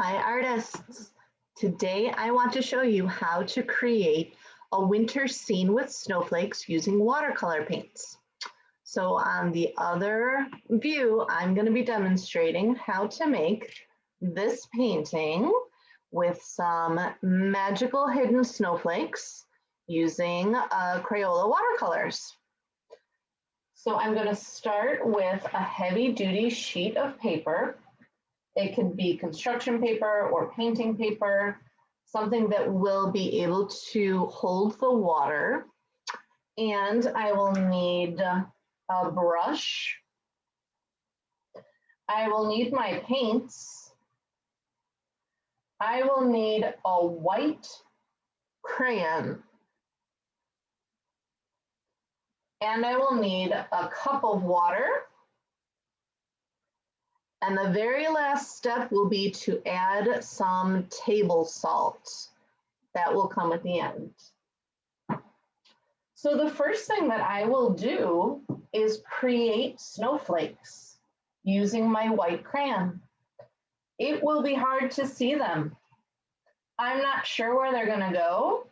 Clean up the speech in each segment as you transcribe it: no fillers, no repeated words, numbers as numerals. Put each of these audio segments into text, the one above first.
Hi artists! Today I want to show you how to create a winter scene with snowflakes using watercolor paints. So on the other view, I'm going to be demonstrating how to make this painting with some magical hidden snowflakes using Crayola watercolors. So I'm going to start with a heavy-duty sheet of paper. It could be construction paper or painting paper, something that will be able to hold the water. And I will need a brush. I will need my paints. I will need a white crayon. And I will need a cup of water. And the very last step will be to add some table salt. That will come at the end. So the first thing that I will do is create snowflakes using my white crayon. It will be hard to see them. I'm not sure where they're going to go.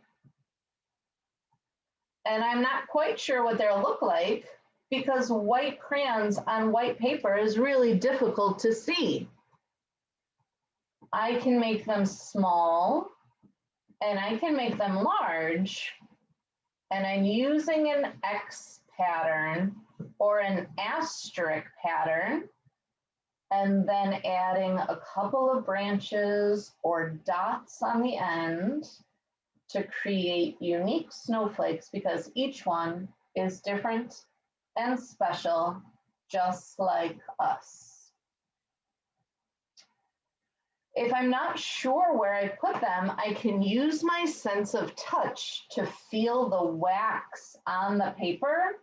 And I'm not quite sure what they'll look like because white crayons on white paper is really difficult to see. I can make them small and I can make them large. And I'm using an X pattern or an asterisk pattern, and then adding a couple of branches or dots on the end to create unique snowflakes because each one is different and special, just like us. If I'm not sure where I put them, I can use my sense of touch to feel the wax on the paper.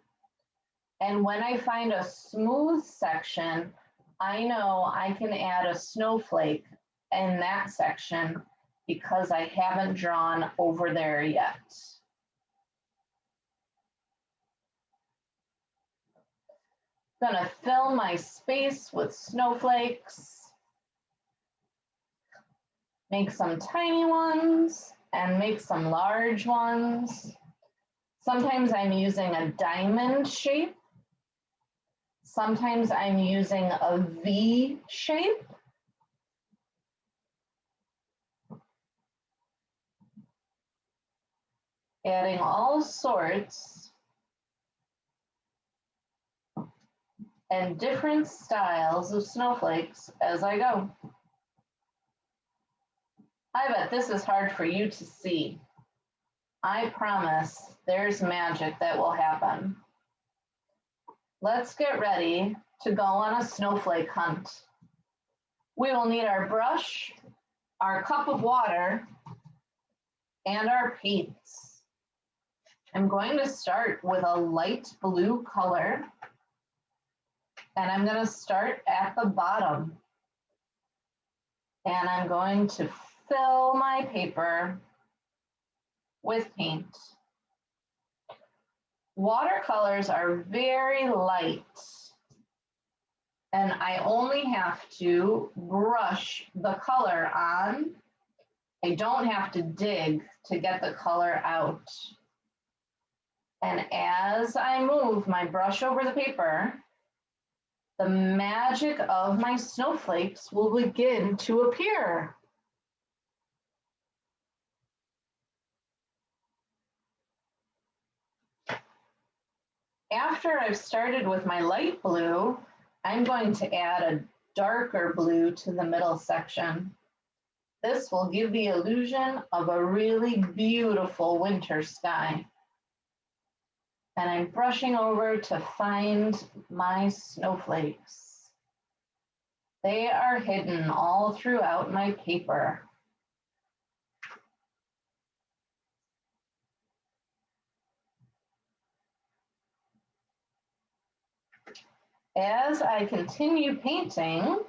And when I find a smooth section, I know I can add a snowflake in that section because I haven't drawn over there yet. I'm gonna fill my space with snowflakes. Make some tiny ones and make some large ones. Sometimes I'm using a diamond shape. Sometimes I'm using a V shape. Adding all sorts and different styles of snowflakes as I go. I bet this is hard for you to see. I promise there's magic that will happen. Let's get ready to go on a snowflake hunt. We will need our brush, our cup of water, and our paints. I'm going to start with a light blue color, and I'm going to start at the bottom. And I'm going to fill my paper with paint. Watercolors are very light, and I only have to brush the color on. I don't have to dig to get the color out. And as I move my brush over the paper, the magic of my snowflakes will begin to appear. After I've started with my light blue, I'm going to add a darker blue to the middle section. This will give the illusion of a really beautiful winter sky. And I'm brushing over to find my snowflakes. They are hidden all throughout my paper. As I continue painting,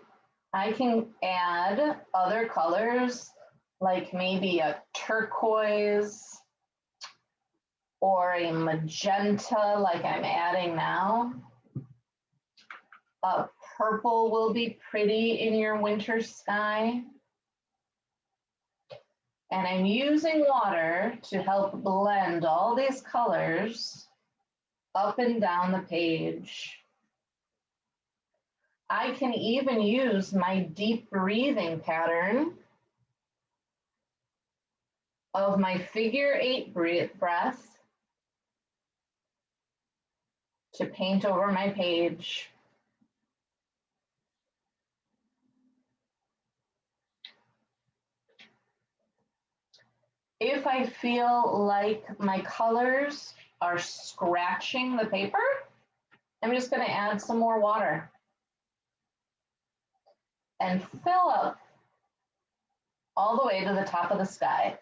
I can add other colors, like maybe a turquoise or a magenta like I'm adding now. A purple will be pretty in your winter sky. And I'm using water to help blend all these colors up and down the page. I can even use my deep breathing pattern of my figure-8 breath to paint over my page. If I feel like my colors are scratching the paper, I'm just going to add some more water and fill up all the way to the top of the sky.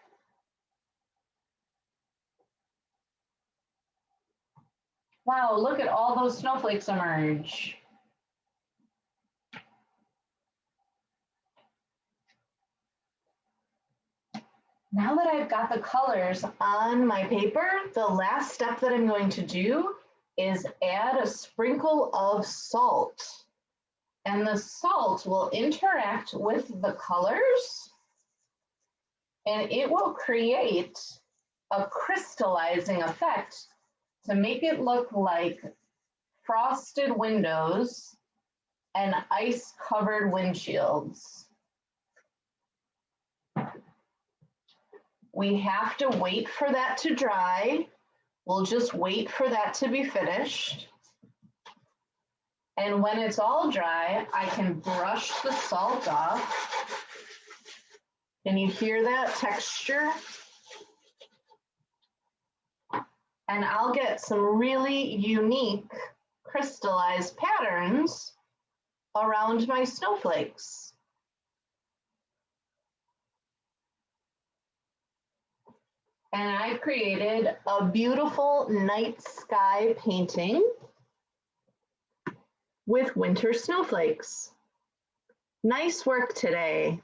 Wow, look at all those snowflakes emerge. Now that I've got the colors on my paper, the last step that I'm going to do is add a sprinkle of salt. And the salt will interact with the colors and it will create a crystallizing effect to make it look like frosted windows and ice-covered windshields. We have to wait for that to dry. We'll just wait for that to be finished. And when it's all dry, I can brush the salt off. Can you hear that texture? And I'll get some really unique crystallized patterns around my snowflakes. And I've created a beautiful night sky painting with winter snowflakes. Nice work today.